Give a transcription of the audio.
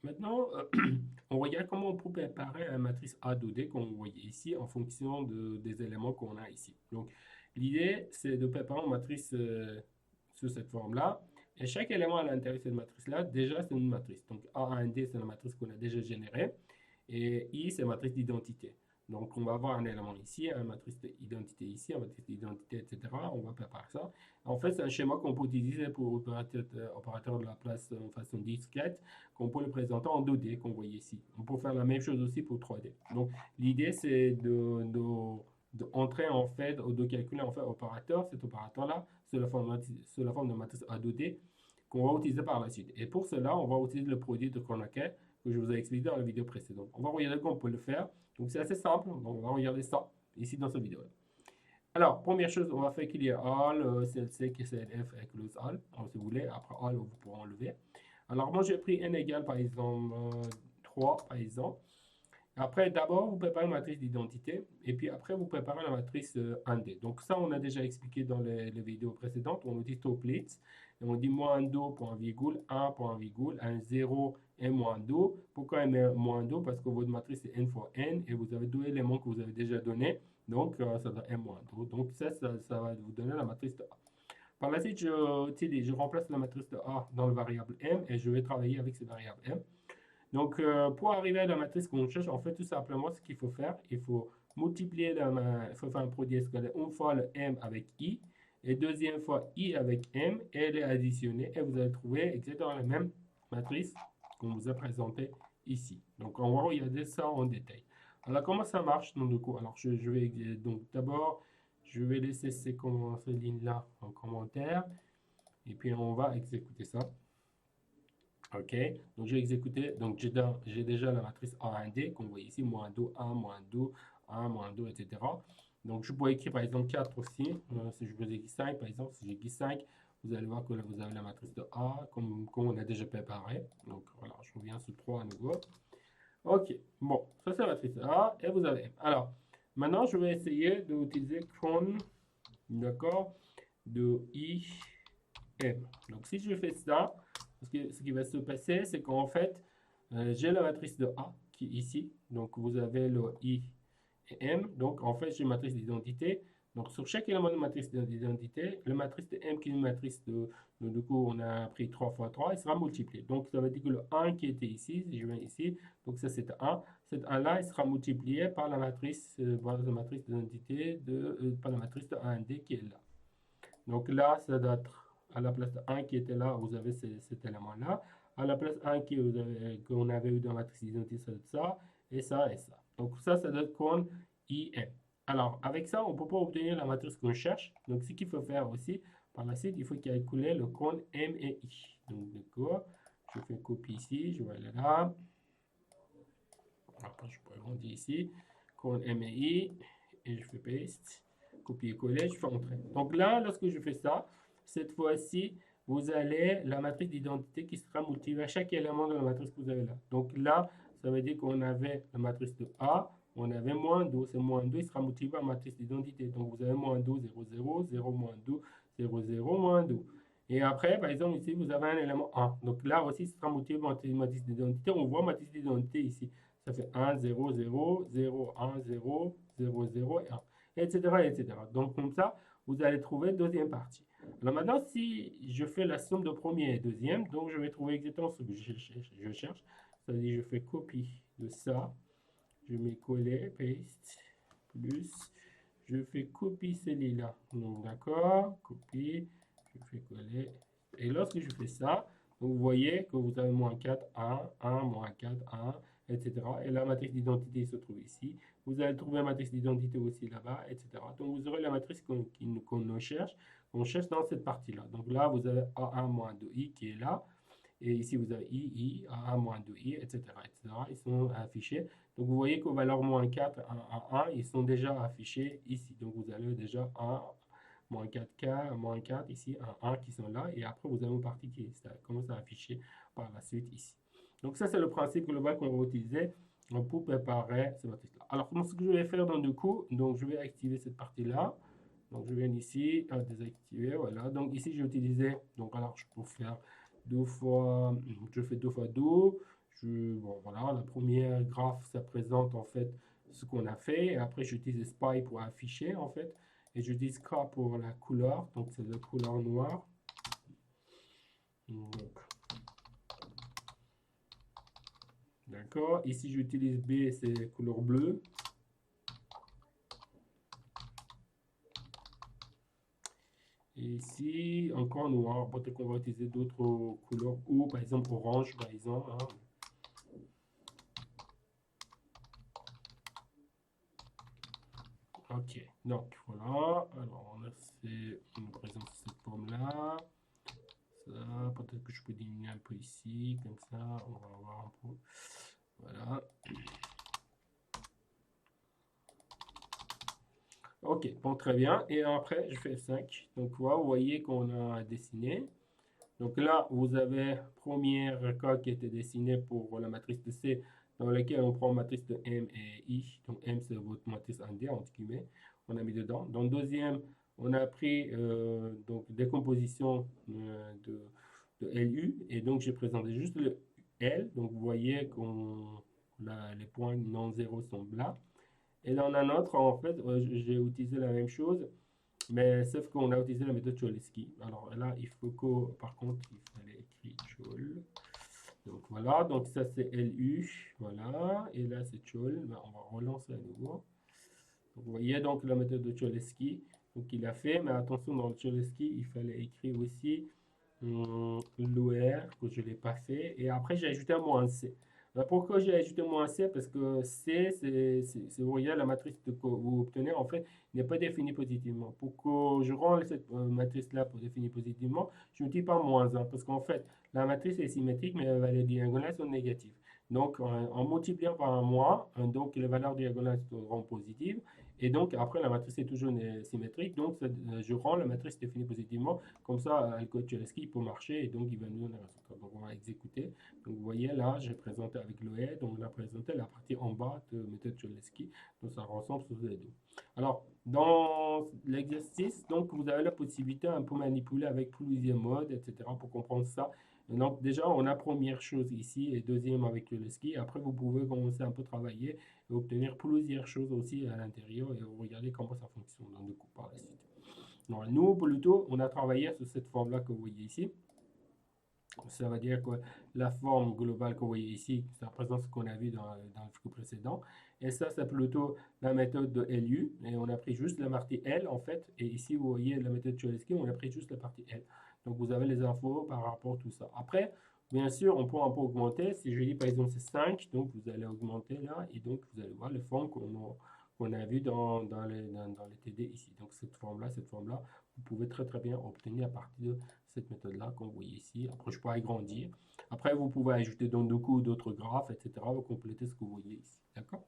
Maintenant, on regarde comment on peut préparer une matrice A2D comme vous voyez ici en fonction des éléments qu'on a ici. Donc, l'idée, c'est de préparer une matrice sous cette forme-là. Et chaque élément à l'intérieur de cette matrice-là, déjà, c'est une matrice. Donc, A1D, c'est la matrice qu'on a déjà générée. Et I, c'est la matrice d'identité. Donc, on va avoir un élément ici, une matrice d'identité ici, une matrice d'identité, etc. On va préparer ça. En fait, c'est un schéma qu'on peut utiliser pour opérateur de la place en façon discrète, qu'on peut le présenter en 2D, qu'on voit ici. On peut faire la même chose aussi pour 3D. Donc, l'idée, c'est d'entrer en fait, ou de calculer en fait opérateur, cet opérateur-là, sous la forme de matrice A2D, qu'on va utiliser par la suite. Et pour cela, on va utiliser le produit de Kronecker que je vous ai expliqué dans la vidéo précédente. On va regarder comment on peut le faire. Donc, c'est assez simple. Donc, on va regarder ça ici dans cette vidéo. Alors, première chose, on va faire qu'il y ait all, CLC, KCLF, close all. Alors, si vous voulez, après all, vous pourrez enlever. Alors, moi, j'ai pris n égale, par exemple, 3, par exemple. Après, d'abord, vous préparez une matrice d'identité, et puis après, vous préparez la matrice 1D. Donc, ça, on a déjà expliqué dans les vidéos précédentes. On dit toplets, et on dit moins 2, point virgule, 1, point virgule, 1, 0 et moins 2. Pourquoi moins 2? Parce que votre matrice est n fois n, et vous avez deux éléments que vous avez déjà donnés. Donc, ça doit n moins 2. Donc, ça va vous donner la matrice de A. Par la suite, je remplace la matrice de A dans le variable m, et je vais travailler avec ce variable m. Donc, pour arriver à la matrice qu'on cherche, en fait, tout simplement, ce qu'il faut faire, il faut multiplier, il faut faire un produit scalaire une fois le m avec i, et deuxième fois i avec m, et les additionner, et vous allez trouver exactement la même matrice qu'on vous a présentée ici. Donc, on va regarder ça en détail. Alors, comment ça marche? Donc, du coup, alors, je vais, donc, d'abord, je vais laisser ces lignes-là en commentaire, et puis on va exécuter ça. OK, donc j'ai exécuté, donc j'ai déjà la matrice A1D, qu'on voit ici, moins 2, 1, moins 2, 1, moins 2, etc. Donc je pourrais écrire par exemple 4 aussi, si je vous ai 5, par exemple, si j'ai dit 5, vous allez voir que là, vous avez la matrice de A, comme on a déjà préparé. Donc voilà, je reviens sur 3 à nouveau. OK, bon, ça c'est la matrice A, et vous avez M. Alors, maintenant je vais essayer d'utiliser cron, d'accord, de I, M. Donc si je fais ça, ce qui va se passer, c'est qu'en fait, j'ai la matrice de A qui est ici. Donc, vous avez le I et M. Donc, en fait, j'ai une matrice d'identité. Donc, sur chaque élément de matrice d'identité, la matrice de M qui est une matrice du coup, on a pris 3 fois 3, il sera multiplié. Donc, ça veut dire que le 1 qui était ici, si je viens ici, donc ça c'est 1. Cet 1-là, il sera multiplié par la matrice d'identité, par la matrice de 1D qui est là. Donc là, ça doit être à la place de 1 qui était là, vous avez cet élément-là. À la place 1 qu'on avait eu dans la matrice d'identité, ça doit être ça, et ça, et ça. Donc ça doit être con IM. Alors, avec ça, on ne peut pas obtenir la matrice qu'on cherche. Donc, ce qu'il faut faire aussi, par la suite, il faut calculer le con M et I. Donc, d'accord, je fais copie ici, je vais aller là. Après, je peux agrandir ici, con M et I, et je fais paste, copier-coller, je fais entrer. Donc là, lorsque je fais ça, cette fois-ci, vous allez la matrice d'identité qui sera multipliée à chaque élément de la matrice que vous avez là. Donc là, ça veut dire qu'on avait la matrice de A, on avait moins 2, c'est moins 2, il sera multiplié par la matrice d'identité. Donc vous avez moins 2, 0, 0, 0, moins 2, 0, 0, moins 2. Et après, par exemple, ici, vous avez un élément 1. Donc là aussi, ce sera multiplié par la matrice d'identité. On voit matrice d'identité ici. Ça fait 1, 0, 0, 0, 1, 0, 0, 0 et 1, etc., etc. Donc, comme ça, vous allez trouver deuxième partie. Alors maintenant, si je fais la somme de premier et deuxième, donc je vais trouver exactement ce que je cherche. C'est-à-dire, je fais copie de ça, je mets coller, paste, plus, je fais copie celui-là. Donc, d'accord, copie, je fais coller. Et lorsque je fais ça, vous voyez que vous avez moins 4, 1, 1, moins 4, 1, etc. Et la matrice d'identité se trouve ici. Vous allez trouver la matrice d'identité aussi là-bas, etc. Donc, vous aurez la matrice qu'on cherche. On cherche dans cette partie-là. Donc là, vous avez A1 moins 2i qui est là. Et ici, vous avez I, A1 moins 2i, etc., etc. Ils sont affichés. Donc, vous voyez qu'aux valeurs moins 4, 1, 1, ils sont déjà affichés ici. Donc, vous avez déjà 1, moins 4K, moins 4 ici, 1 qui sont là. Et après, vous avez une partie qui commence à afficher par la suite ici. Donc, ça, c'est le principe global qu'on va utiliser pour préparer ce matrice-là. Alors, ce que je vais faire du coup, donc je vais activer cette partie-là. Donc, je viens ici à désactiver, voilà. Donc, ici, j'ai utilisé, donc alors, je peux faire deux fois, je fais 2 fois 2, Bon, voilà, la première graphe, ça présente en fait ce qu'on a fait. Et après, j'utilise Spy pour afficher en fait. Et j'utilise K pour la couleur. Donc, c'est la couleur noire. Donc, d'accord. Ici, j'utilise B, c'est couleur bleue. Et ici, encore noir. Peut-être qu'on va utiliser d'autres couleurs. Ou par exemple, orange, par exemple. Hein. Ok, donc voilà. Alors, on a fait, on nous présente cette forme-là. Ça, peut-être que je peux diminuer un peu ici, comme ça, on va voir un peu. Voilà. Ok, bon, très bien. Et après, je fais 5. Donc, voilà, vous voyez qu'on a dessiné. Donc là, vous avez première cas qui a été dessiné pour la matrice de C, dans laquelle on prend matrice de M et I. Donc M, c'est votre matrice en D, entre guillemets. On a mis dedans. Dans le deuxième, on a pris donc décomposition de LU. Et donc, j'ai présenté juste le L. Donc, vous voyez qu'on les points non zéro sont là. Et dans un autre, en fait, j'ai utilisé la même chose, mais sauf qu'on a utilisé la méthode Cholesky. Alors là, il faut que, par contre, il fallait écrire Chol. Donc voilà, donc ça c'est LU, voilà, et là c'est Chol. Ben, on va relancer à nouveau. Donc, vous voyez donc la méthode de Cholesky. Donc il a fait, mais attention, dans le Cholesky, il fallait écrire aussi l'OR, que je ne l'ai pas fait. Et après, j'ai ajouté un moins C. Alors, pourquoi j'ai ajouté moins C? Parce que C, vous voyez, la matrice que vous obtenez, en fait, n'est pas définie positivement. Pour que je rende cette matrice-là pour définir positivement, je ne dis pas moins 1. Parce qu'en fait, la matrice est symétrique, mais les valeurs diagonales sont négatives. Donc, en multipliant par un moins, donc les valeurs diagonales seront positives. Et donc, après, la matrice est toujours symétrique. Donc, je rends la matrice définie positivement. Comme ça, le code Cholesky peut marcher et donc il va nous donner un résultat. Donc, on va exécuter. Donc, vous voyez là, j'ai présenté avec l'OE. Donc, on a présenté la partie en bas de méthode Cholesky. Donc, ça ressemble sur les deux. Alors, dans l'exercice, donc, vous avez la possibilité un peu manipuler avec plusieurs modes, etc. pour comprendre ça. Et donc, déjà, on a première chose ici et deuxième avec Cholesky. Après, vous pouvez commencer un peu travailler et obtenir plusieurs choses aussi à l'intérieur et regarder comment ça fonctionne dans le coup par la suite. Alors, nous, plutôt, on a travaillé sur cette forme-là que vous voyez ici. Ça veut dire que la forme globale que vous voyez ici, ça représente ce qu'on a vu dans le cours précédent. Et ça, c'est plutôt la méthode de LU. Et on a pris juste la partie L, en fait. Et ici, vous voyez la méthode Cholesky, on a pris juste la partie L. Donc, vous avez les infos par rapport à tout ça. Après, bien sûr, on peut un peu augmenter. Si je dis, par exemple, c'est 5, donc vous allez augmenter là. Et donc, vous allez voir les formes qu'on a vues dans les TD ici. Donc, cette forme-là, vous pouvez très, très bien obtenir à partir de cette méthode-là, comme vous voyez ici. Après, je peux agrandir. Après, vous pouvez ajouter donc du coup d'autres graphes, etc. Vous complétez ce que vous voyez ici. D'accord?